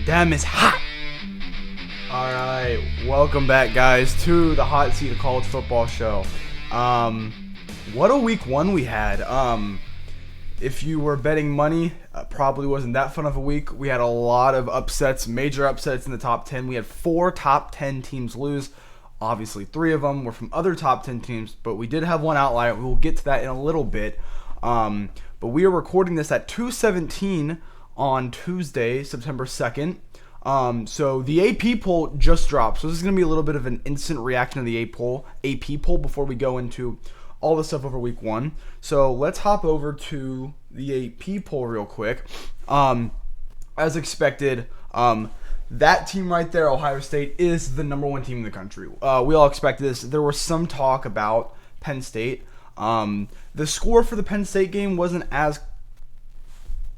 Damn, it's hot. All right, welcome back, guys, to the Hot Seat of College Football Show. What a week one we had. If you were betting money, probably wasn't that fun of a week. We had a lot of upsets, major upsets in the top 10. We had 4 top 10 teams lose. Obviously, 3 of them were from other top 10 teams, but we did have one outlier. We will get to that in a little bit. But we are recording this at 2:17 on Tuesday, September 2nd. So the AP poll just dropped. So this is going to be a little bit of an instant reaction to the AP poll before we go into all the stuff over week one. So let's hop over to the AP poll real quick. As expected, that team right there, Ohio State, is the number 1 team in the country. We all expected this. There was some talk about Penn State. The score for the Penn State game wasn't as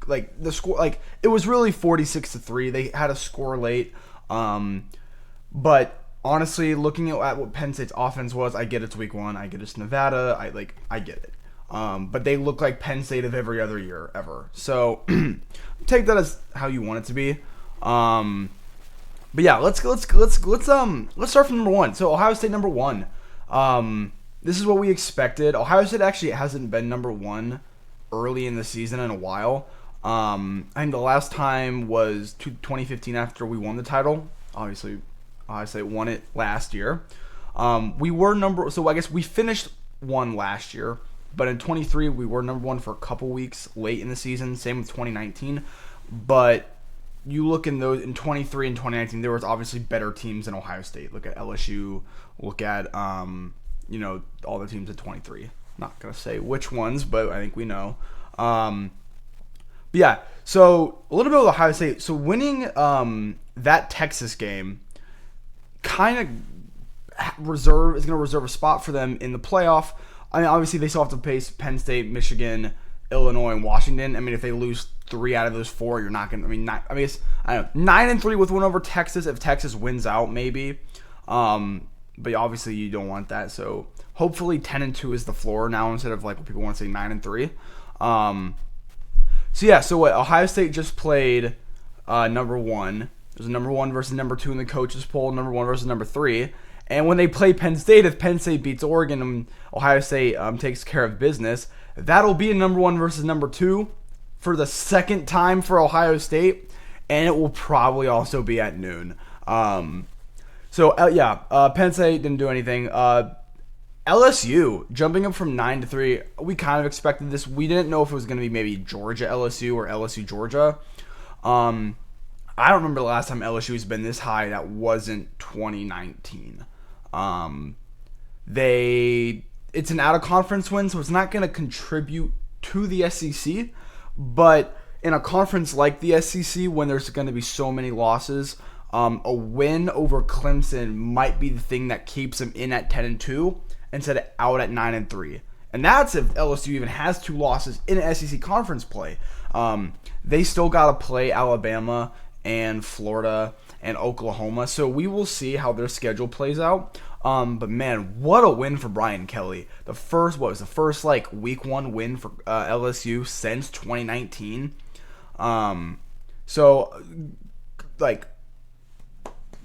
it was really 46-3. They had a score late. But honestly, looking at what Penn State's offense was, I get it's week 1. I get it's Nevada. I get it. But they look like Penn State of every other year ever. So take that as how you want it to be. But yeah, let's start from number 1. So Ohio State number 1. This is what we expected. Ohio State actually hasn't been number 1 early in the season in a while. I think the last time was 2015 after we won the title. Obviously, Ohio State won it last year. So I guess we finished 1 last year, but in 23 we were number 1 for a couple weeks late in the season. Same with 2019. But you look in 23 and 2019, there was obviously better teams than Ohio State. Look at LSU. Look at all the teams at 23. Not gonna say which ones, but I think we know. But yeah, so a little bit with Ohio State. So winning that Texas game kind of is going to reserve a spot for them in the playoff. I mean, obviously they still have to face Penn State, Michigan, Illinois, and Washington. I mean, if they lose 3 out of those 4, you're not going to. I don't know, 9-3 with one over Texas. If Texas wins out, maybe. But obviously you don't want that. So hopefully 10-2 is the floor now instead of what people want to say 9-3. So Ohio State just played number 1. It was number 1 versus number 2 in the coaches poll, number 1 versus number 3. And when they play Penn State, if Penn State beats Oregon and Ohio State takes care of business, that'll be a number 1 versus number 2 for the second time for Ohio State, and it will probably also be at noon. Penn State didn't do anything. LSU jumping up from 9-3. We kind of expected this. We didn't know if it was going to be maybe Georgia LSU or LSU Georgia. I don't remember the last time LSU has been this high. That wasn't 2019. It's an out of conference win, so it's not going to contribute to the SEC. But in a conference like the SEC, when there's going to be so many losses, a win over Clemson might be the thing that keeps them in at 10-2. Instead of out at 9-3. And that's if LSU even has 2 losses in SEC conference play. They still got to play Alabama and Florida and Oklahoma. So we will see how their schedule plays out. But man, what a win for Brian Kelly. The first week 1 win for LSU since 2019.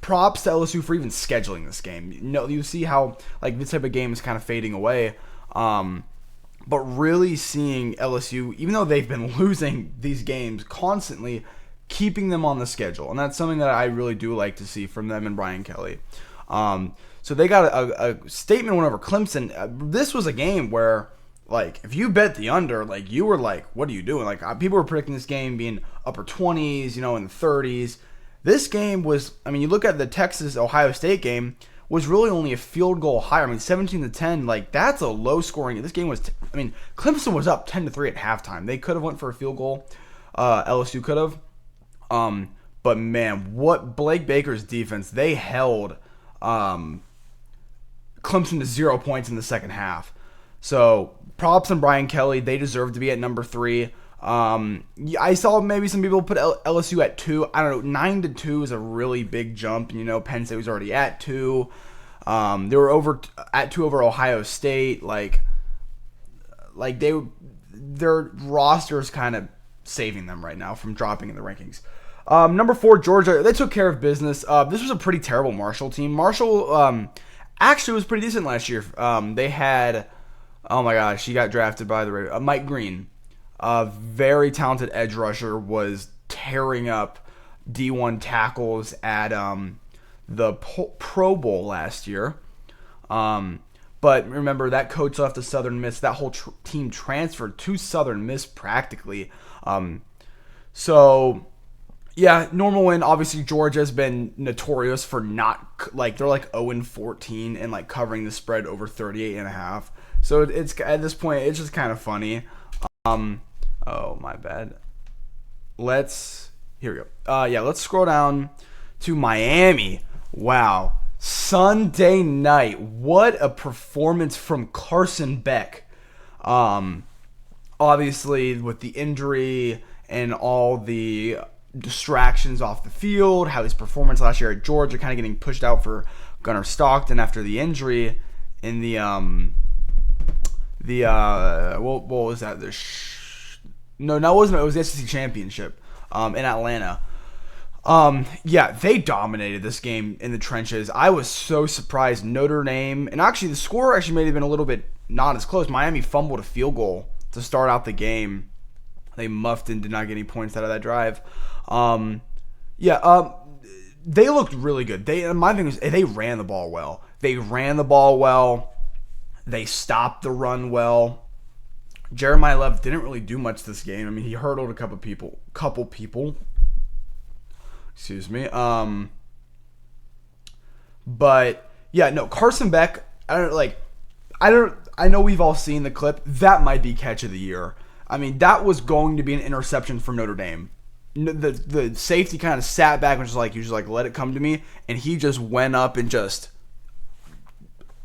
Props to LSU for even scheduling this game. You see how this type of game is kind of fading away. But really seeing LSU, even though they've been losing these games constantly, keeping them on the schedule. And that's something that I really do like to see from them and Brian Kelly. So they got a statement win over Clemson. This was a game where, if you bet the under, you were what are you doing? People were predicting this game being upper 20s, in the 30s. This game was, you look at the Texas-Ohio State game, was really only a field goal higher. 17-10, that's a low scoring. This game was, Clemson was up 10-3 at halftime. They could have went for a field goal. LSU could have. But man, what Blake Baker's defense, they held Clemson to 0 points in the second half. So props on Brian Kelly. They deserve to be at number 3. I saw maybe some people put LSU at 2. I don't know. 9-2 is a really big jump. Penn State was already at 2. They were at 2 over Ohio State. Their roster's kind of saving them right now from dropping in the rankings. Number 4, Georgia. They took care of business. This was a pretty terrible Marshall team. Marshall actually was pretty decent last year. They had, oh my gosh, he got drafted by the Mike Green, a very talented edge rusher, was tearing up D1 tackles at the Pro Bowl last year. But remember, that coach left to Southern Miss. That whole team transferred to Southern Miss practically. So, yeah, normal win. Obviously, Georgia's been notorious for not, like, they're like 0-14 and like covering the spread over 38.5. So it's at this point, it's just kind of funny. Oh, my bad. Here we go. Let's scroll down to Miami. Wow. Sunday night. What a performance from Carson Beck. Obviously, with the injury and all the distractions off the field, how his performance last year at Georgia kind of getting pushed out for Gunnar Stockton after the injury in what was that? No, that wasn't. It was the SEC championship in Atlanta. They dominated this game in the trenches. I was so surprised. Notre Dame, and actually the score actually may have been a little bit not as close. Miami fumbled a field goal to start out the game. They muffed and did not get any points out of that drive. They looked really good. My thing was they ran the ball well. They stopped the run well. Jeremiah Love didn't really do much this game. I mean, he hurdled a couple people. Excuse me. Carson Beck, I know we've all seen the clip. That might be catch of the year. I mean, that was going to be an interception for Notre Dame. The safety kind of sat back and he was like, let it come to me. And he just went up and just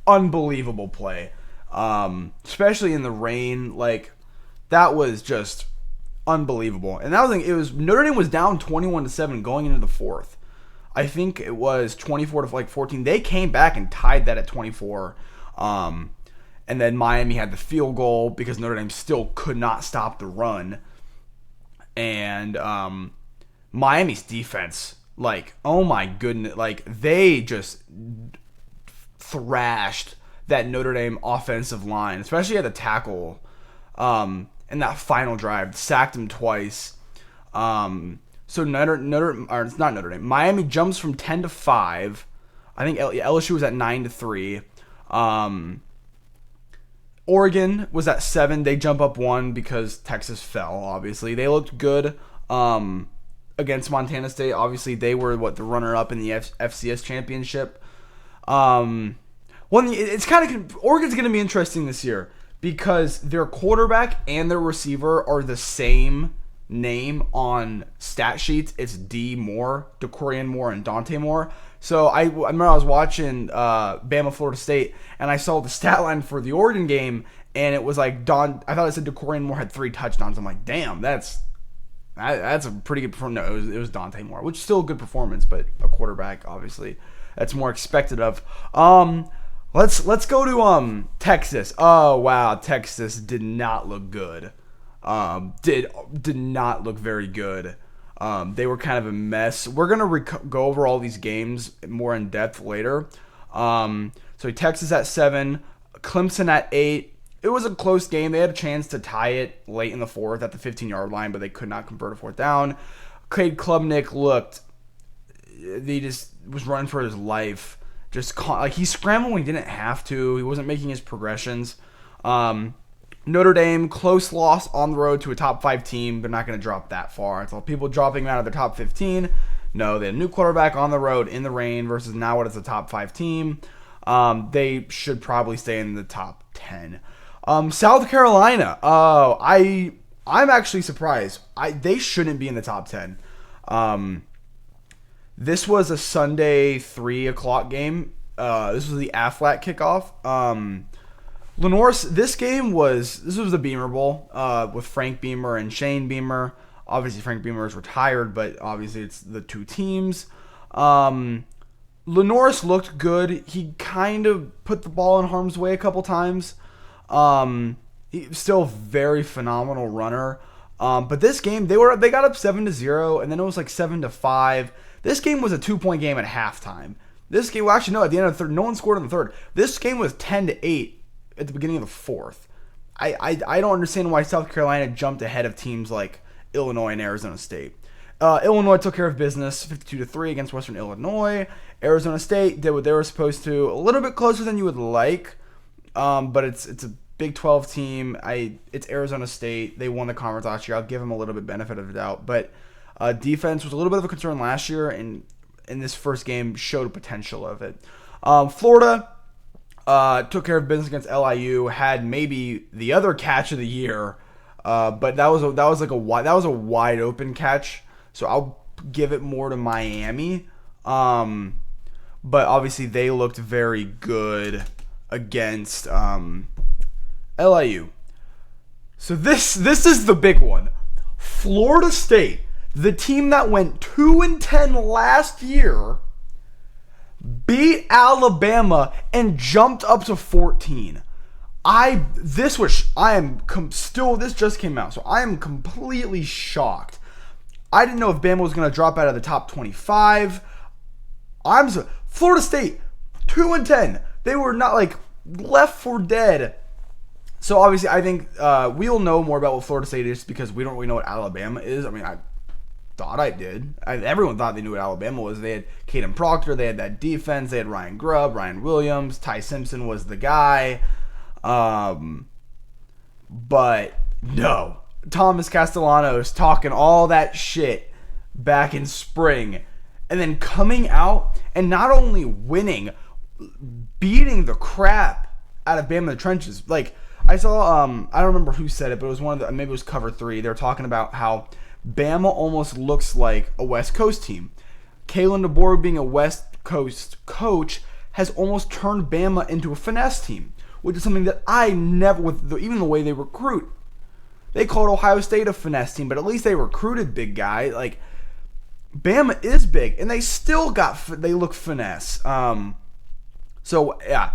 unbelievable play. Especially in the rain. Like, that was just unbelievable. And that was it was Notre Dame was down 21-7 going into the fourth. I think it was 24-14. They came back and tied that at 24. And then Miami had the field goal because Notre Dame still could not stop the run. And Miami's defense, oh my goodness, they just thrashed that Notre Dame offensive line, especially at the tackle. In that final drive, sacked him twice. So it's not Notre Dame. Miami jumps from 10-5. I think LSU was at 9-3. Oregon was at 7. They jump up 1 because Texas fell. Obviously, they looked good against Montana State. Obviously, they were the runner-up in the FCS championship. It's kind of Oregon's going to be interesting this year because their quarterback and their receiver are the same name on stat sheets. It's DeCorian Moore, and Dante Moore. So I remember I was watching Bama Florida State, and I saw the stat line for the Oregon game, and it was I thought it said DeCorian Moore had 3 touchdowns. I'm like, damn, that's a pretty good performance. No, it was Dante Moore, which is still a good performance, but a quarterback, obviously, that's more expected of. Let's go to Texas. Oh wow, Texas did not look good. Did not look very good. They were kind of a mess. We're gonna go over all these games more in depth later. So Texas at 7, Clemson at 8. It was a close game. They had a chance to tie it late in the fourth at the 15-yard line, but they could not convert a fourth down. Cade Klubnik he just was running for his life. He scrambled when he didn't have to. He wasn't making his progressions. Notre Dame, close loss on the road to a top 5 team. They're not going to drop that far. It's all people dropping out of the top 15. No, they had a new quarterback on the road in the rain versus now what is a top 5 team. They should probably stay in the top 10. South Carolina. Oh, I'm actually surprised. They shouldn't be in the top 10. This was a Sunday 3 o'clock game. This was the Aflac kickoff. Lenore's, this was the Beamer Bowl with Frank Beamer and Shane Beamer. Obviously, Frank Beamer is retired, but obviously it's the 2 teams. Lenore's looked good. He kind of put the ball in harm's way a couple times. He's still a very phenomenal runner. But this game, they got up 7-0, and then it was like 7-5. This game was a 2-point game at halftime. This game, well, actually, no, at the end of the third, no one scored in the third. This game was 10-8 at the beginning of the fourth. I don't understand why South Carolina jumped ahead of teams like Illinois and Arizona State. Illinois took care of business 52-3 against Western Illinois. Arizona State did what they were supposed to, a little bit closer than you would like, but it's a Big 12 team. It's Arizona State. They won the conference last year. I'll give them a little bit benefit of the doubt, but defense was a little bit of a concern last year, and in this first game showed potential of it. Florida took care of business against LIU. Had maybe the other catch of the year, but that was a wide open catch. So I'll give it more to Miami. But obviously they looked very good against LIU. So this is the big one. Florida State, the team that went 2-10 last year, beat Alabama and jumped up to 14. This just came out, so I am completely shocked. I didn't know if Bama was going to drop out of the top 25. Florida State 2-10. They were not like left for dead. So obviously, I think we'll know more about what Florida State is because we don't really know what Alabama is. I mean, I thought I did. Everyone thought they knew what Alabama was. They had Caden Proctor. They had that defense. They had Ryan Grubb, Ryan Williams. Ty Simpson was the guy. But no. Thomas Castellanos talking all that shit back in spring. And then coming out and not only winning, beating the crap out of Bama in the trenches. Like, I saw, I don't remember who said it, but it was maybe it was Cover 3. They were talking about how Bama almost looks like a West Coast team. Kalen DeBoer, being a West Coast coach, has almost turned Bama into a finesse team, which is something that I never, even the way they recruit. They called Ohio State a finesse team, but at least they recruited big guy. Like, Bama is big, and they still they look finesse. So, yeah.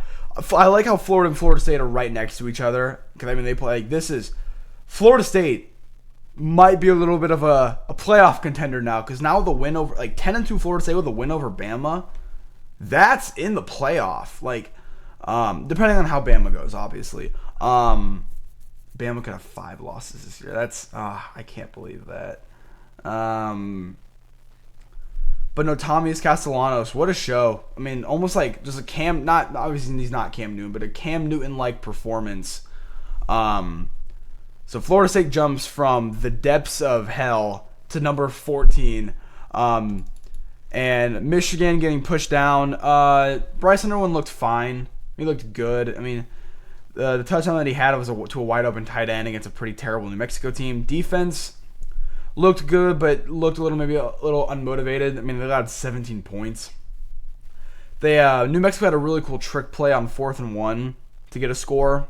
I like how Florida and Florida State are right next to each other. Because, I mean, they play, like, this is, Florida State might be a little bit of a playoff contender now. Because now the win over, like, 10-2 Florida State with a win over Bama, that's in the playoff. Like, depending on how Bama goes, obviously. Bama could have 5 losses this year. That's, I can't believe that. But no, Thomas Castellanos, what a show. I mean, almost like just obviously he's not Cam Newton, but a Cam Newton-like performance. So Florida State jumps from the depths of hell to number 14. And Michigan getting pushed down. Bryce Underwood looked fine. He looked good. I mean, the touchdown that he had was to a wide-open tight end against a pretty terrible New Mexico team. Defense looked good, but looked maybe a little unmotivated. I mean, they got 17 points. New Mexico had a really cool trick play on 4th and 1 to get a score.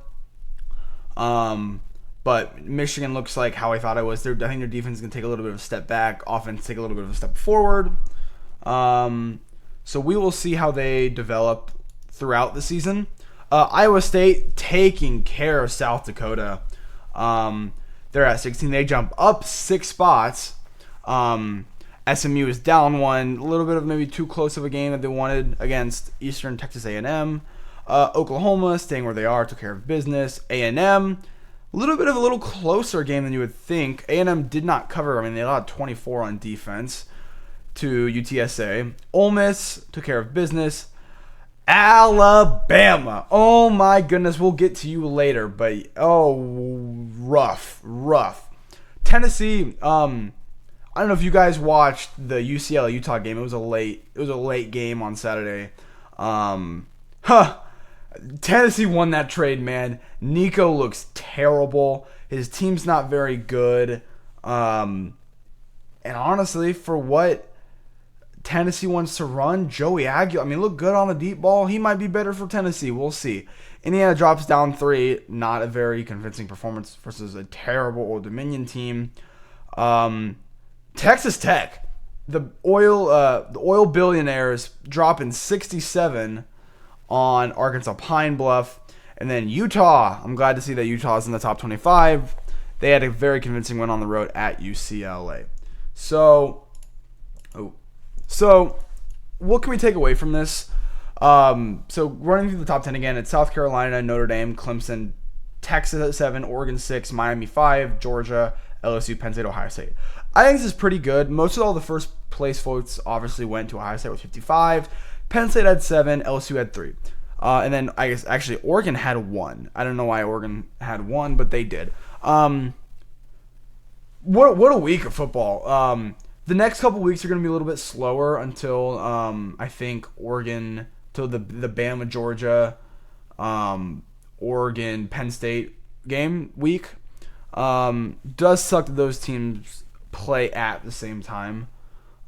But Michigan looks like how I thought it was. I think their defense is going to take a little bit of a step back. Offense take a little bit of a step forward. So we will see how they develop throughout the season. Iowa State taking care of South Dakota. They're at 16. They jump up 6 spots. SMU is down 1. A little bit of maybe too close of a game that they wanted against Eastern Texas A&M. Oklahoma staying where they are, took care of business. A&M, a little closer game than you would think. A&M did not cover. I mean, they allowed 24 on defense to UTSA. Ole Miss took care of business. Alabama. Oh my goodness, we'll get to you later, but rough. Tennessee, I don't know if you guys watched the UCLA Utah game. It was a late game on Saturday. Tennessee won that trade, man. Nico looks terrible. His team's not very good. And honestly, for what Tennessee wants to run, Joey Aguilar, look good on the deep ball. He might be better for Tennessee. We'll see. Indiana drops down 3. Not a very convincing performance versus a terrible Old Dominion team. Texas Tech, the oil billionaires dropping 67 on Arkansas Pine Bluff. And then Utah, I'm glad to see that Utah is in the top 25. they had a very convincing win on the road at UCLA. So what can we take away from this? So running through the top 10 again, it's South Carolina, Notre Dame, Clemson, Texas at 7, Oregon 6, Miami 5, Georgia, LSU, Penn State, Ohio State. I think this is pretty good. Most of all the first place votes obviously went to Ohio State with 55. Penn State had 7, LSU had 3. And then I guess actually Oregon had 1. I don't know why Oregon had 1, but they did. What a week of football. The next couple weeks are going to be a little bit slower until I think Oregon, till the Bama, Georgia, Oregon, Penn State game week. Does suck that those teams play at the same time.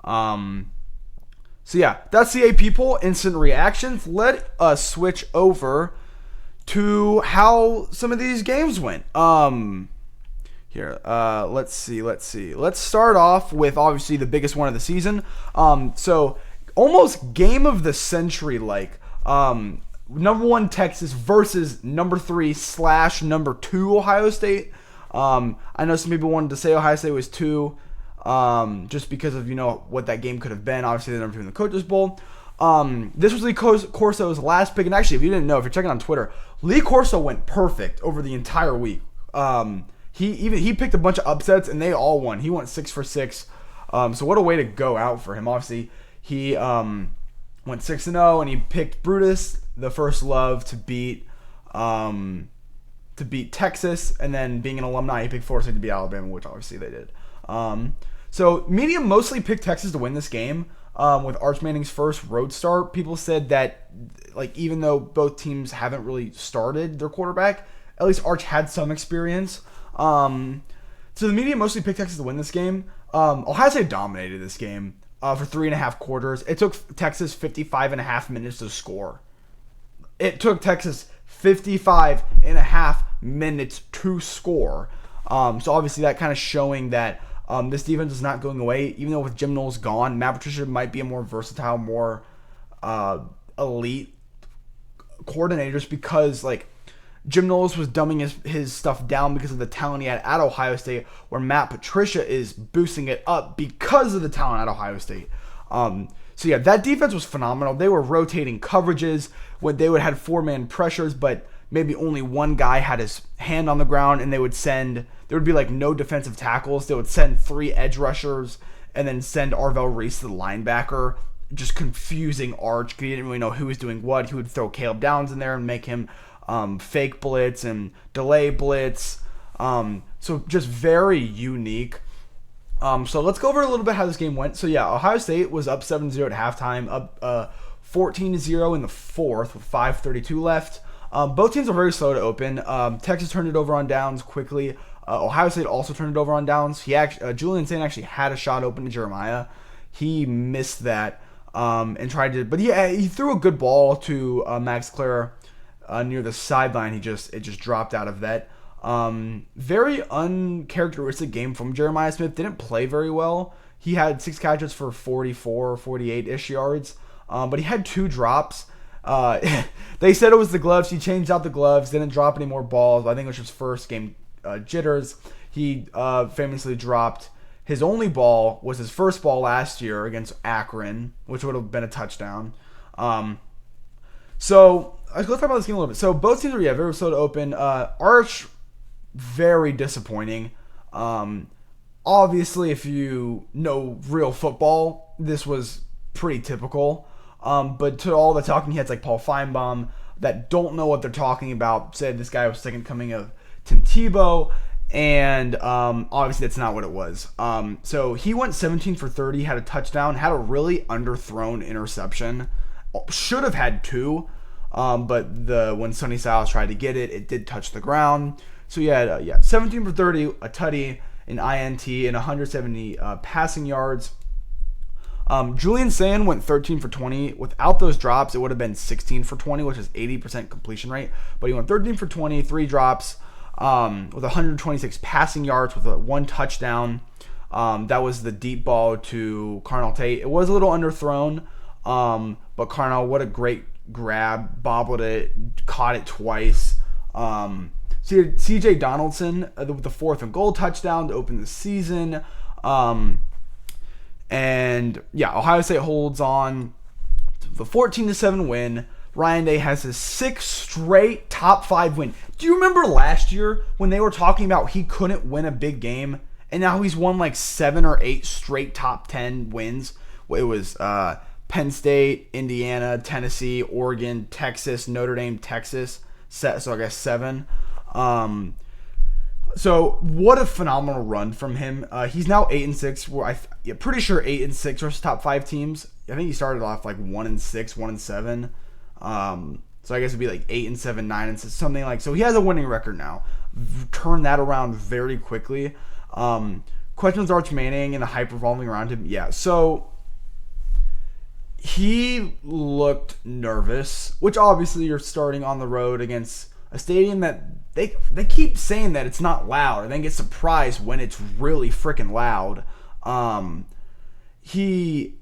So yeah, that's the AP poll. Instant reactions. Let us switch over to how some of these games went. Here, let's see. Let's start off with obviously the biggest one of the season. So almost game of the century, like number 1 Texas versus number 3 / number 2 Ohio State. I know some people wanted to say Ohio State was 2, just because of what that game could have been. Obviously, the number 2 in the Coaches Bowl. This was Lee Corso's last pick, and actually, if you didn't know, if you're checking on Twitter, Lee Corso went perfect over the entire week. He picked a bunch of upsets, and they all won. He went 6 for 6. So what a way to go out for him. Obviously, he went 6-0, and he picked Brutus, the first love, to beat Texas, and then being an alumni, he picked Florida State to beat Alabama, which obviously they did. So media mostly picked Texas to win this game. With Arch Manning's first road start, people said that, like, even though both teams haven't really started their quarterback, at least Arch had some experience. So the media mostly picked Texas to win this game. Ohio State dominated this game for 3.5 quarters. It took Texas 55.5 minutes to score. It took Texas 55.5 minutes to score. So obviously that kind of showing that this defense is not going away. Even though with Jim Knowles gone, Matt Patricia might be a more versatile, more elite coordinator, just because like Jim Knowles was dumbing his stuff down because of the talent he had at Ohio State, where Matt Patricia is boosting it up because of the talent at Ohio State. So yeah, that defense was phenomenal. They were rotating coverages when they would have 4-man pressures, but maybe only one guy had his hand on the ground, and there would be like no defensive tackles. They would send 3 edge rushers and then send Arvell Reese to the linebacker, just confusing Arch because he didn't really know who was doing what. He would throw Caleb Downs in there and make him fake blitz and delay blitz. So just very unique. So let's go over a little bit how this game went. So yeah, Ohio State was up 7-0 at halftime, up 14-0 in the fourth with 5:32 left. Both teams are very slow to open. Texas turned it over on downs quickly. Ohio State also turned it over on downs. Julian Saint actually had a shot open to Jeremiah. He missed that and tried to, but he threw a good ball to Max Clare near the sideline. It just dropped out of that. Very uncharacteristic game from Jeremiah Smith. Didn't play very well. He had 6 catches for 44, 48-ish yards, but he had 2 drops. They said it was the gloves. He changed out the gloves, didn't drop any more balls. I think it was his first game jitters. He famously dropped his only ball, was his first ball last year against Akron, which would have been a touchdown. So let's talk about this game a little bit. So both teams are very slow to open. Arch, very disappointing. Obviously, if you know real football, this was pretty typical. But to all the talking heads like Paul Feinbaum that don't know what they're talking about, said this guy was second coming of Tim Tebow, and obviously that's not what it was. So he went 17 for 30, had a touchdown, had a really underthrown interception. Should have had 2, but when Sonny Styles tried to get it, it did touch the ground. So he had 17 for 30, a tutty, an INT, and 170 passing yards. Julian Saint went 13 for 20. Without those drops, it would have been 16 for 20, which is 80% completion rate. But he went 13 for 20, 3 drops, with 126 passing yards, with 1 touchdown. That was the deep ball to Carnell Tate. It was a little underthrown, but Carnell, what a great grab, bobbled it, caught it twice. So C.J. Donaldson with the 4th and goal touchdown to open the season. And yeah, Ohio State holds on to the 14-7 win. Ryan Day has his 6th straight top 5 win. Do you remember last year when they were talking about he couldn't win a big game? And now he's won like 7 or 8 straight top 10 wins. It was Penn State, Indiana, Tennessee, Oregon, Texas, Notre Dame, Texas. So I guess 7. So what a phenomenal run from him. He's now 8-6. I'm pretty sure 8-6 are his top 5 teams. I think he started off like 1-6, 1-7. So I guess it'd be like 8-7, 9-6, something like. So he has a winning record now. Turn that around very quickly. Questions Arch Manning and the hype revolving around him. Yeah. So he looked nervous, which obviously you're starting on the road against a stadium that they keep saying that it's not loud, and then get surprised when it's really freaking loud. He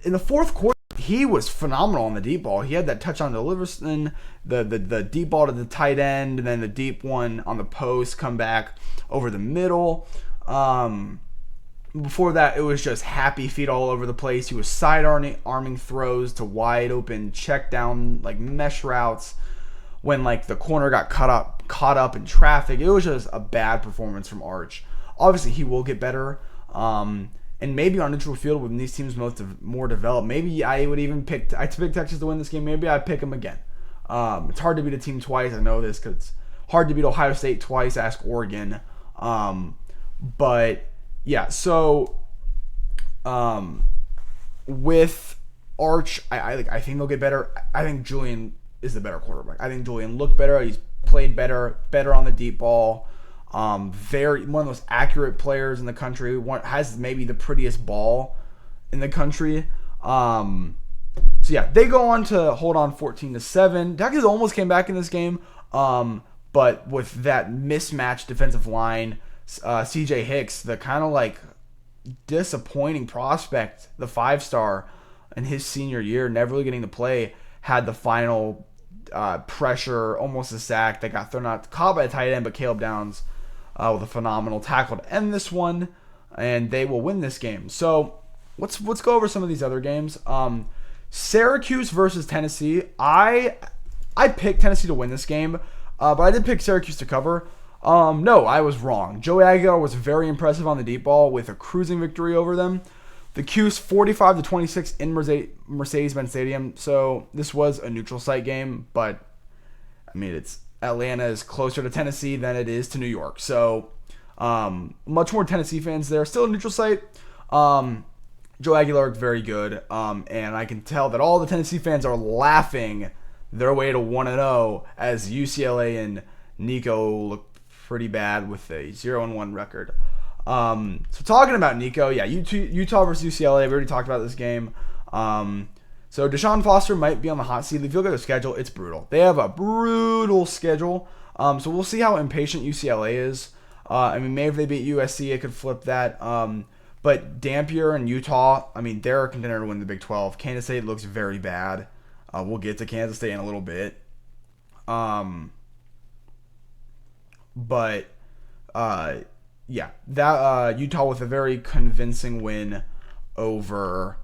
in the 4th quarter, he was phenomenal on the deep ball. He had that touchdown to Livingston, the deep ball to the tight end, and then the deep one on the post, come back over the middle. Before that, it was just happy feet all over the place. He was side-arming throws to wide open check down, like mesh routes. When like the corner got caught up in traffic, it was just a bad performance from Arch. Obviously, he will get better. And maybe on neutral field when these teams more developed, maybe I would even pick Texas to win this game. Maybe I'd pick them again. It's hard to beat a team twice. I know this because it's hard to beat Ohio State twice. Ask Oregon. But yeah, so with Arch, I think they'll get better. I think Julian is the better quarterback. I think Julian looked better. He's played better on the deep ball. One of the most accurate players in the country. Has maybe the prettiest ball in the country. So yeah, they go on to hold on 14-7. Texas almost came back in this game, but with that mismatched defensive line, C.J. Hicks, the kind of like disappointing prospect, the 5-star in his senior year, never really getting to play, had the final pressure, almost a sack that got thrown out, caught by a tight end, but Caleb Downs with a phenomenal tackle to end this one, and they will win this game. So let's go over some of these other games. Syracuse versus Tennessee. I picked Tennessee to win this game, but I did pick Syracuse to cover. No, I was wrong. Joey Aguilar was very impressive on the deep ball with a cruising victory over them. The Cuse 45-26 in Mercedes-Benz Stadium. So this was a neutral site game, but I mean, Atlanta is closer to Tennessee than it is to New York. So much more Tennessee fans there. Still a neutral site. Joe Aguilar looked very good, and I can tell that all the Tennessee fans are laughing their way to 1-0 as UCLA and Nico look pretty bad with a 0-1 record. So talking about Nico, yeah, Utah versus UCLA. We already talked about this game. So Deshaun Foster might be on the hot seat. If you look at their schedule, it's brutal. They have a brutal schedule. So we'll see how impatient UCLA is. I mean, maybe if they beat USC, it could flip that. But Dampier and Utah, I mean, they're a contender to win the Big 12. Kansas State looks very bad. We'll get to Kansas State in a little bit. Yeah, that Utah with a very convincing win over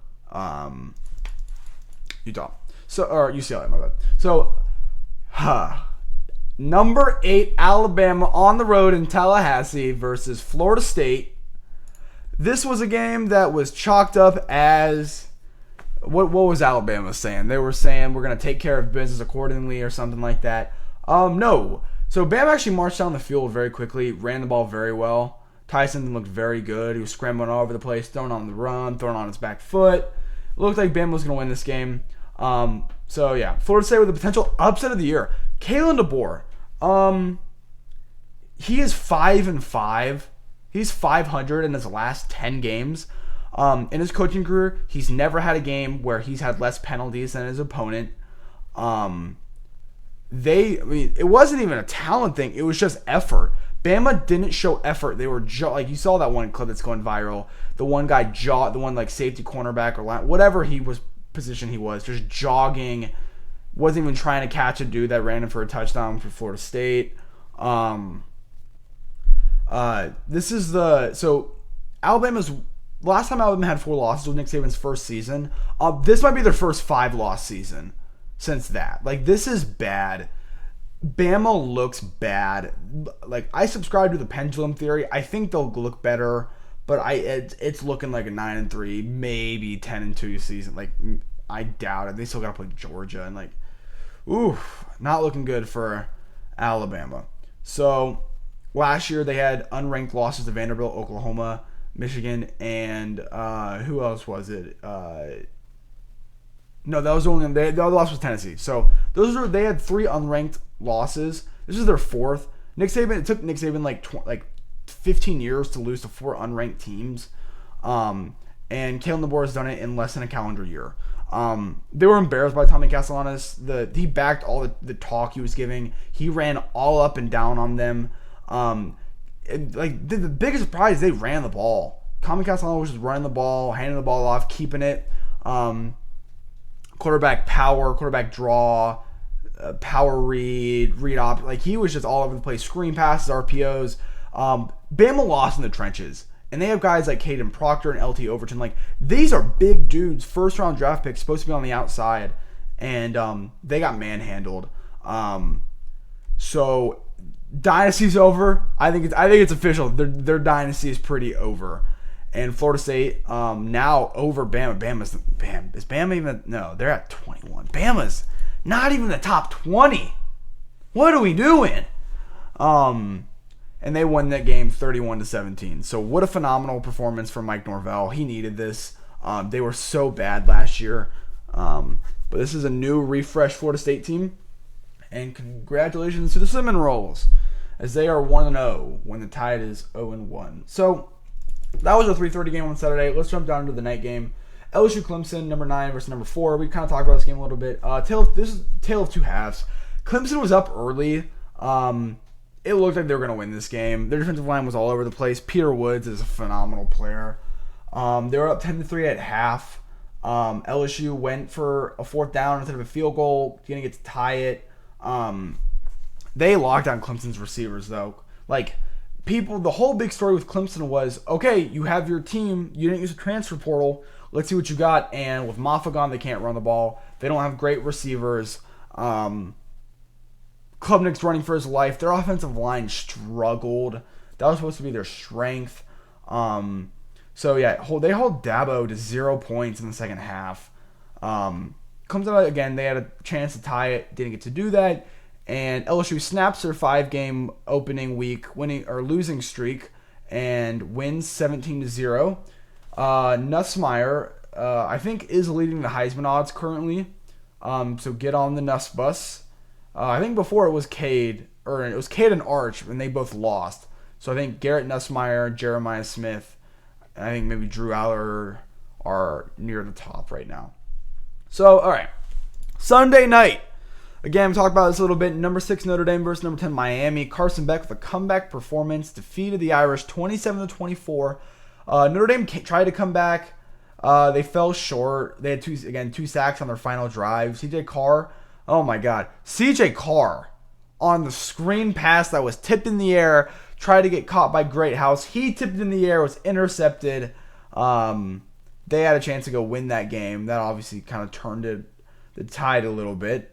Utah. Or UCLA, my bad. So, number 8 Alabama on the road in Tallahassee versus Florida State. This was a game that was chalked up as what was Alabama saying? They were saying we're going to take care of business accordingly or something like that. No. So Bam actually marched down the field very quickly, ran the ball very well. Tyson looked very good. He was scrambling all over the place, throwing on the run, throwing on his back foot. It looked like Bam was going to win this game. So yeah, Florida State with the potential upset of the year. Kalen DeBoer. He is 5-5. He's 500 in his last 10 games. In his coaching career, he's never had a game where he's had less penalties than his opponent. It wasn't even a talent thing. It was just effort. Bama didn't show effort. They were like you saw that one clip that's going viral. The one guy the one like safety cornerback or line, whatever position he was, just jogging. Wasn't even trying to catch a dude that ran in for a touchdown for Florida State. This is Alabama's last time Alabama had 4 losses was Nick Saban's first season. This might be their first 5-loss season since that. Like, this is bad. Bama looks bad. Like, I subscribe to the pendulum theory. I think they'll look better, but it's looking like a 9-3, maybe 10-2 season. Like, I doubt it. They still got to play Georgia, and not looking good for Alabama. So last year they had unranked losses to Vanderbilt, Oklahoma, Michigan, and who else was it? No, that was only the other loss was Tennessee. So they had 3 unranked losses. This is their 4th. It took Nick Saban like 15 years to lose to 4 unranked teams. And Kalen DeBoer has done it in less than a calendar year. They were embarrassed by Tommy Castellanos. He backed all the talk he was giving. He ran all up and down on them. The biggest surprise is they ran the ball. Tommy Castellanos was just running the ball, handing the ball off, keeping it. Quarterback power, quarterback draw, power read op. Like, he was just all over the place. Screen passes, RPOs. Bama lost in the trenches. And they have guys like Caden Proctor and LT Overton. Like, these are big dudes, first-round draft picks, supposed to be on the outside. And they got manhandled. So dynasty's over. I think it's official. Their dynasty is pretty over. And Florida State now over Bama. Is Bama even? No, they're at 21. Bama's not even the top 20. What are we doing? And they won that game 31-17. So what a phenomenal performance from Mike Norvell. He needed this. They were so bad last year. But this is a new, refreshed Florida State team. And congratulations to the Cinnamon Rolls, as they are 1-0 when the Tide is 0-1. So that was a 3:30 game on Saturday. Let's jump down to the night game. LSU Clemson, number 9 versus number 4. We kind of talked about this game a little bit. This is tale of 2 halves. Clemson was up early. It looked like they were going to win this game. Their defensive line was all over the place. Peter Woods is a phenomenal player. They were up 10-3 at half. LSU went for a 4th down instead of a field goal, going to get to tie it. They locked down Clemson's receivers, though. Like, the whole big story with Clemson was, okay, you have your team. You didn't use a transfer portal. Let's see what you got. And with Maffa gone, they can't run the ball. They don't have great receivers. Klubnik's running for his life. Their offensive line struggled. That was supposed to be their strength. So, yeah, they hold Dabo to 0 points in the second half. Comes out again, they had a chance to tie it. Didn't get to do that. And LSU snaps their 5-game opening week losing streak and wins 17-0. Nussmeier, I think, is leading the Heisman odds currently. So get on the Nuss bus. I think before it was Cade and Arch, and they both lost. So I think Garrett Nussmeier, Jeremiah Smith, and I think maybe Drew Aller are near the top right now. So, all right. Sunday night. Again, we talked about this a little bit. Number 6 Notre Dame versus number 10 Miami. Carson Beck with a comeback performance. Defeated the Irish 27-24. Notre Dame tried to come back. They fell short. They had 2 sacks on their final drive. CJ Carr. Oh my God. CJ Carr on the screen pass that was tipped in the air. Tried to get caught by Greathouse. He tipped it in the air. Was intercepted. They had a chance to go win that game. That obviously kind of turned the tide a little bit.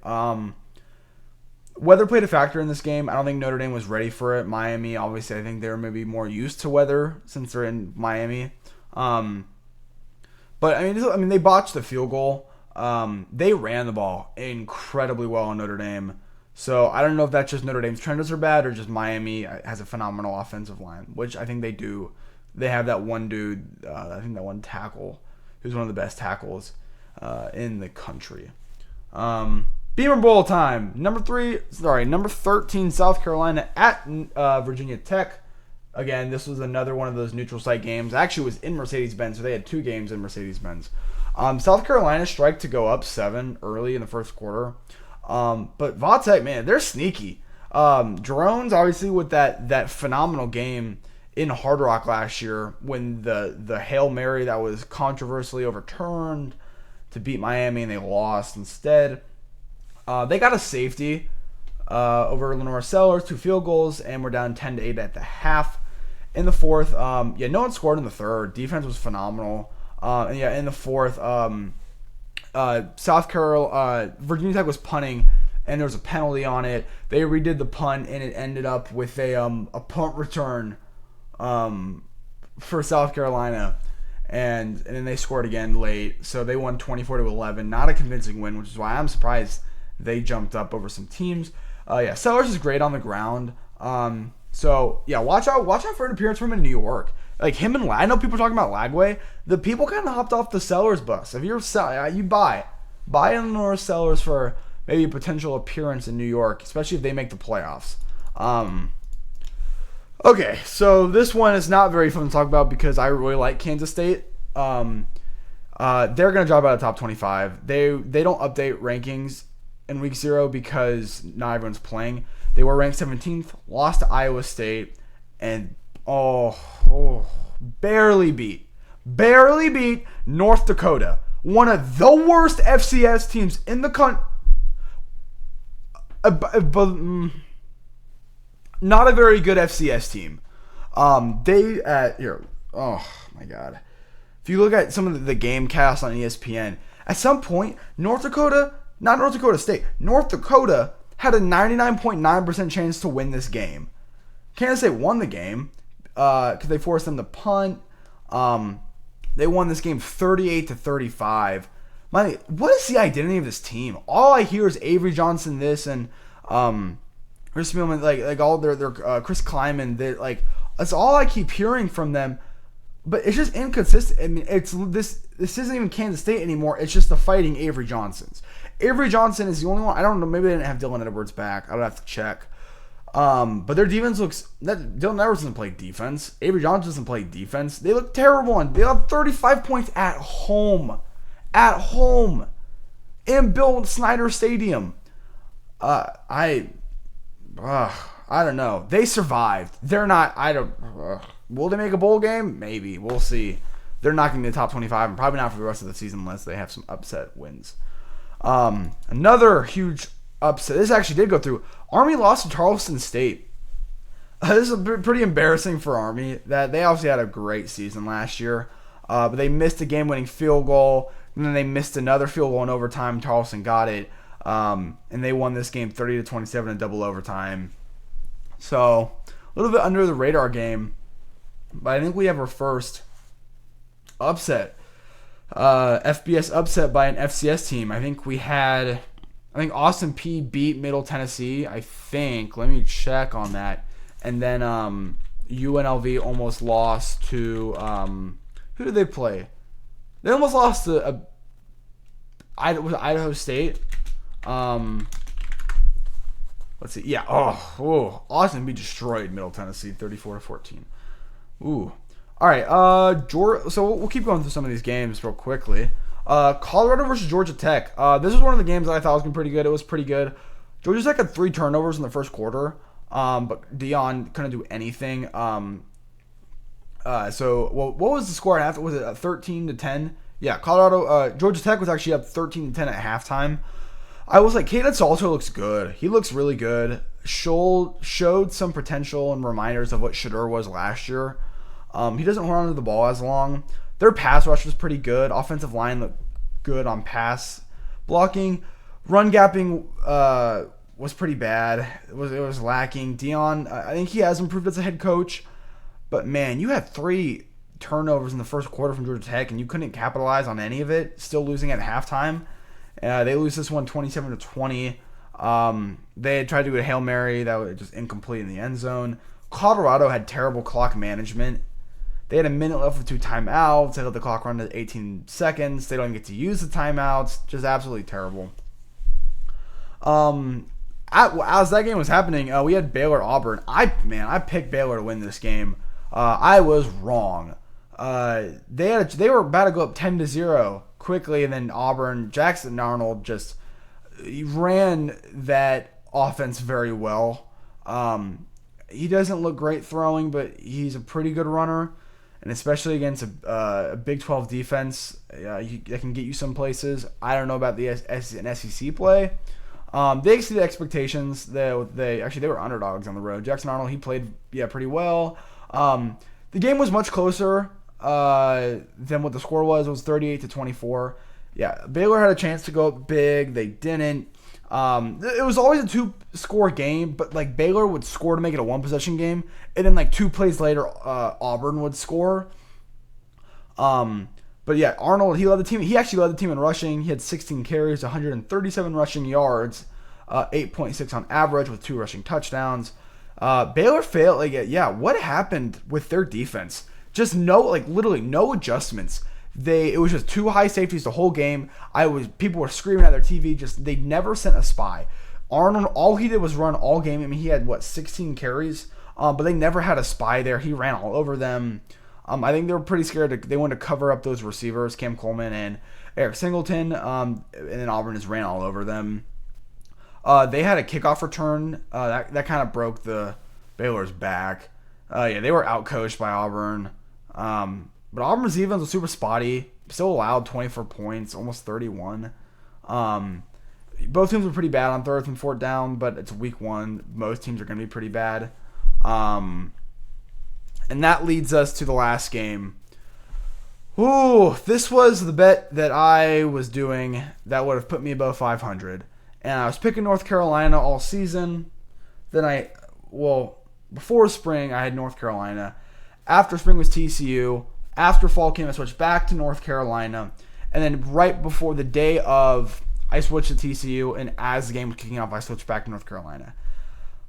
Weather played a factor in this game. I don't think Notre Dame was ready for it. Miami, obviously, I think they were maybe more used to weather since they're in Miami. But I mean, they botched the field goal. They ran the ball incredibly well on Notre Dame. So I don't know if that's just Notre Dame's trends are bad or just Miami has a phenomenal offensive line, which I think they do. They have that one dude, I think that one tackle, who's one of the best tackles in the country. Beamer Bowl time. Number 13 South Carolina at Virginia Tech. Again, this was another one of those neutral site games. Actually, it was in Mercedes-Benz, so they had 2 games in Mercedes-Benz. South Carolina strike to go up 7 early in the first quarter. But Vatek, man, they're sneaky. Drones, obviously, with that phenomenal game in Hard Rock last year when the Hail Mary that was controversially overturned to beat Miami and they lost instead. They got a safety. over Lenore Sellers, 2 field goals, and we're down 10-8 at the half. In the fourth, no one scored in the third. Defense was phenomenal. And in the fourth, Virginia Tech was punting, and there was a penalty on it. They redid the punt, and it ended up with a punt return for South Carolina, and then they scored again late. So they won 24-11. Not a convincing win, which is why I'm surprised they jumped up over some teams. Sellers is great on the ground. Watch out for an appearance from him in New York. Like him and I know people are talking about Lagway. The people kind of hopped off the Sellers bus. If you're you buy in Lenore Sellers for maybe a potential appearance in New York, especially if they make the playoffs. Okay, so this one is not very fun to talk about because I really like Kansas State. They're gonna drop out of the top 25. They don't update rankings in week 0 because not everyone's playing. They were ranked 17th, lost to Iowa State, and barely beat North Dakota, one of the worst FCS teams in the country. Not a very good FCS team. Oh my God. If you look at some of the game casts on ESPN, at some point, North Dakota had a 99.9% chance to win this game. Kansas State won the game because they forced them to punt. They won this game 38-35. What is the identity of this team? All I hear is Avery Johnson this and Chris Spielman, like all their Chris Kleiman. That's all I keep hearing from them. But it's just inconsistent. I mean, this isn't even Kansas State anymore. It's just the fighting Avery Johnsons. Avery Johnson is the only one. I don't know. Maybe they didn't have Dylan Edwards back. I would have to check. But their defense looks. Dylan Edwards doesn't play defense. Avery Johnson doesn't play defense. They look terrible. And they have 35 points at home. In Bill Snyder Stadium. I don't know. They survived. They're not. Will they make a bowl game? Maybe. We'll see. They're not going to be the top 25, and probably not for the rest of the season unless they have some upset wins. Another huge upset. This actually did go through. Army lost to Charleston State. This is pretty embarrassing for Army. That they obviously had a great season last year, but they missed a game-winning field goal, and then they missed another field goal in overtime. Charleston got it, and they won this game 30-27 in double overtime. So a little bit under the radar game, but I think we have our first upset. FBS upset by an FCS team. I think Austin P beat Middle Tennessee. I think. Let me check on that. And then UNLV almost lost to who did they play? They almost lost to Idaho State. Let's see. Yeah. Austin P destroyed Middle Tennessee 34-14. Ooh. All right, so we'll keep going through some of these games real quickly. Colorado versus Georgia Tech. This was one of the games that I thought was going to be pretty good. It was pretty good. Georgia Tech had 3 turnovers in the first quarter, but Dion couldn't do anything. What was the score after? Was it 13-10? Yeah, Georgia Tech was actually up 13-10 at halftime. I was like, Caden Salter looks good. He looks really good. Showed some potential and reminders of what Shedeur was last year. He doesn't hold on to the ball as long. Their pass rush was pretty good. Offensive line looked good on pass blocking. Run gapping was pretty bad. It was lacking. Dion, I think he has improved as a head coach. But, man, you had 3 turnovers in the first quarter from Georgia Tech, and you couldn't capitalize on any of it, still losing at halftime. They lose this one 27-20. They had tried to do a Hail Mary that was just incomplete in the end zone. Colorado had terrible clock management. They had a minute left with 2 timeouts. They let the clock run to 18 seconds. They don't even get to use the timeouts. Just absolutely terrible. As that game was happening, we had Baylor-Auburn. I picked Baylor to win this game. I was wrong. They were about to go up 10-0 quickly, and then Auburn, Jackson Arnold just ran that offense very well. He doesn't look great throwing, but he's a pretty good runner. And especially against a Big 12 defense, that can get you some places. I don't know about the SEC play. They exceeded expectations. They were underdogs on the road. Jackson Arnold, he played pretty well. The game was much closer than what the score was. It was 38-24. Yeah, Baylor had a chance to go up big. They didn't. It was always a 2-score game, but like Baylor would score to make it a 1-possession game, and then like 2 plays later, Auburn would score. But yeah, Arnold, he led the team. He actually led the team in rushing. He had 16 carries, 137 rushing yards, 8.6 on average with 2 rushing touchdowns. Baylor failed. What happened with their defense? Just literally no adjustments. It was just 2 high safeties the whole game. People were screaming at their TV. They never sent a spy. Arnold, all he did was run all game. I mean, he had 16 carries, but they never had a spy there. He ran all over them. I think they were pretty scared. They wanted to cover up those receivers, Cam Coleman and Eric Singleton, and then Auburn just ran all over them. They had a kickoff return that kind of broke the Baylor's back. They were outcoached by Auburn. But Auburn's defense was super spotty. Still allowed 24 points, almost 31. Both teams were pretty bad on 3rd and 4th down, but it's week 1. Most teams are going to be pretty bad. And that leads us to the last game. Ooh, this was the bet that I was doing that would have put me above 500. And I was picking North Carolina all season. Before spring, I had North Carolina. After spring was TCU. After fall came, I switched back to North Carolina. And then right before the day of, I switched to TCU. And as the game was kicking off, I switched back to North Carolina.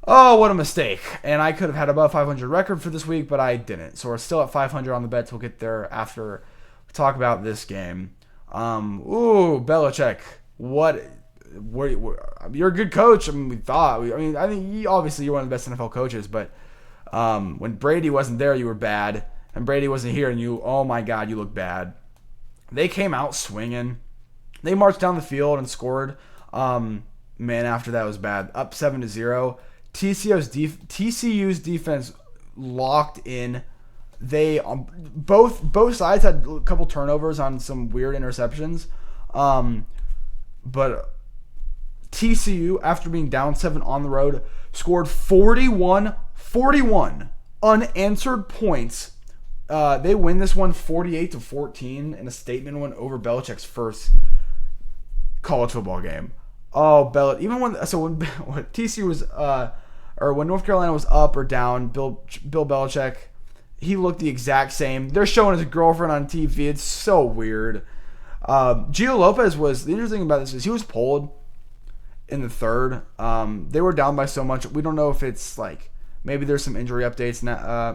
Oh, what a mistake. And I could have had above 500 record for this week, but I didn't. So we're still at 500 on the bets. We'll get there after we talk about this game. Belichick. You're a good coach. I mean, I think obviously you're one of the best NFL coaches, but when Brady wasn't there, you were bad. And Brady wasn't here, and oh my God, you look bad. They came out swinging. They marched down the field and scored. After that was bad. Up 7-0. TCU's defense locked in. They both sides had a couple turnovers on some weird interceptions. But TCU, after being down 7 on the road, scored 41 unanswered points. They win this one 48-14 in a statement win over Belichick's first college football game. Oh, when TCU was or when North Carolina was up or down, Bill Belichick, he looked the exact same. They're showing his girlfriend on TV. It's so weird. Gio Lopez the interesting thing about this is he was pulled in the 3rd. They were down by so much. We don't know if it's maybe there's some injury updates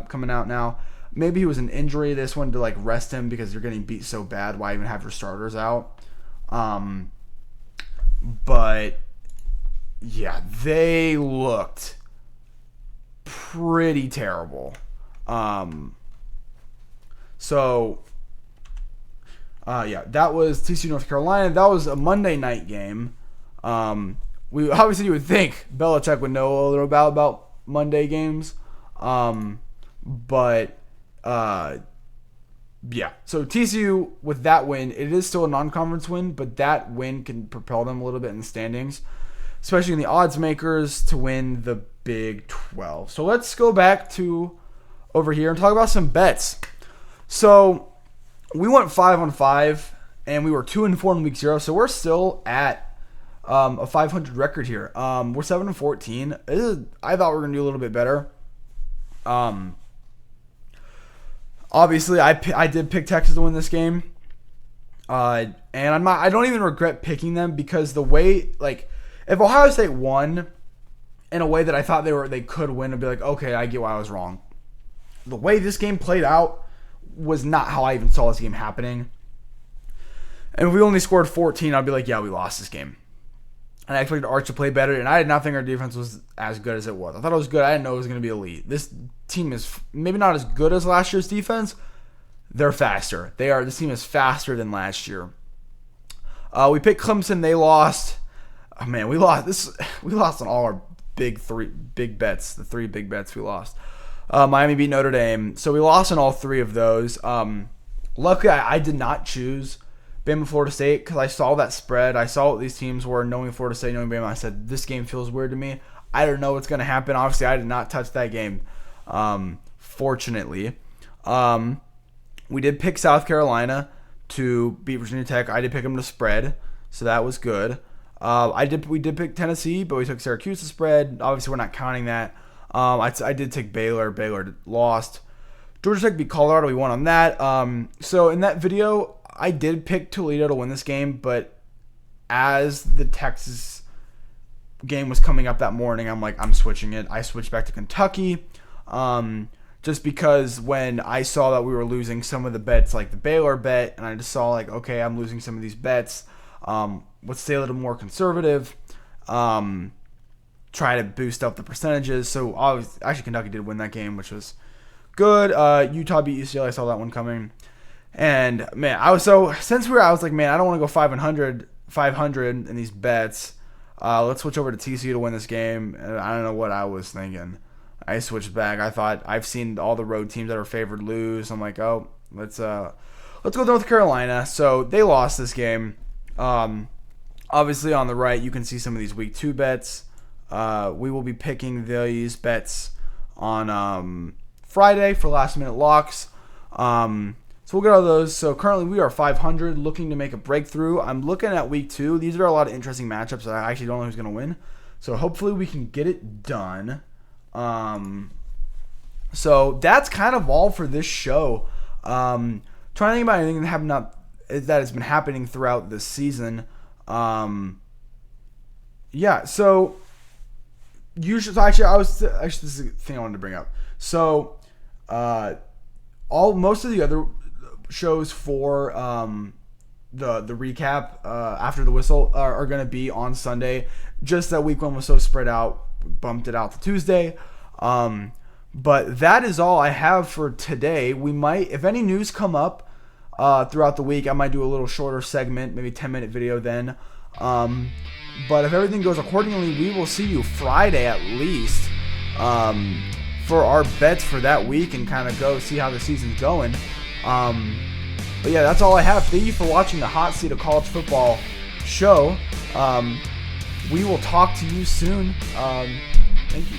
coming out now. Maybe he was an injury. This one to rest him because you're getting beat so bad. Why even have your starters out? But yeah, they looked pretty terrible. That was TCU North Carolina. That was a Monday night game. You would think Belichick would know a little about Monday games. So TCU, with that win, it is still a non-conference win, but that win can propel them a little bit in the standings, especially in the odds makers to win the Big 12. So let's go back to over here and talk about some bets. So we went 5-5, and we were 2-4 in week 0, so we're still at a 500 record here. We're 7-14. I thought we were going to do a little bit better. Obviously, I did pick Texas to win this game, and I don't even regret picking them because the way if Ohio State won in a way that I thought they could win, I'd be like, okay, I get why I was wrong. The way this game played out was not how I even saw this game happening, and if we only scored 14, I'd be like, yeah, we lost this game. And I expected Arch to play better, and I did not think our defense was as good as it was. I thought it was good. I didn't know it was going to be elite. This team is maybe not as good as last year's defense. They're faster. This team is faster than last year. We picked Clemson. They lost. Oh, man, we lost this. We lost on all our big bets. The 3 big bets we lost. Miami beat Notre Dame, so we lost on all 3 of those. Luckily, I did not choose Bama, Florida State, because I saw that spread. I saw what these teams were, knowing Florida State, knowing Bama. I said, this game feels weird to me. I don't know what's going to happen. Obviously, I did not touch that game, fortunately. We did pick South Carolina to beat Virginia Tech. I did pick them to spread, so that was good. We did pick Tennessee, but we took Syracuse to spread. Obviously, we're not counting that. I did take Baylor. Baylor lost. Georgia Tech beat Colorado. We won on that. So in that video, I did pick Toledo to win this game, but as the Texas game was coming up that morning, I'm like, I'm switching it. I switched back to Kentucky, just because when I saw that we were losing some of the bets, like the Baylor bet, and I just saw like, okay, I'm losing some of these bets. Let's stay a little more conservative. Try to boost up the percentages. So actually Kentucky did win that game, which was good. Utah beat UCLA. I saw that one coming. And man, I was like, man, I don't want to go 500 in these bets. Let's switch over to TCU to win this game. And I don't know what I was thinking. I switched back. I thought I've seen all the road teams that are favored lose. I'm like, oh, let's go North Carolina. So they lost this game. Obviously on the right, you can see some of these week 2 bets. We will be picking these bets on Friday for last minute locks. So we'll get all those. So currently we are 500, looking to make a breakthrough. I'm looking at week 2. These are a lot of interesting matchups that I actually don't know who's going to win. So hopefully we can get it done. So that's kind of all for this show. Trying to think about anything that has been happening throughout this season. Yeah. So usually, this is a thing I wanted to bring up. So, most of the other shows for the recap after the whistle are going to be on Sunday. Just that week 1 was so spread out, bumped it out to Tuesday. But that is all I have for today. We might, if any news come up throughout the week, I might do a little shorter segment, maybe 10-minute video then. But if everything goes accordingly, we will see you Friday at least for our bets for that week and kind of go see how the season's going. But yeah, that's all I have. Thank you for watching the Hot Seat of College Football show. We will talk to you soon. Thank you.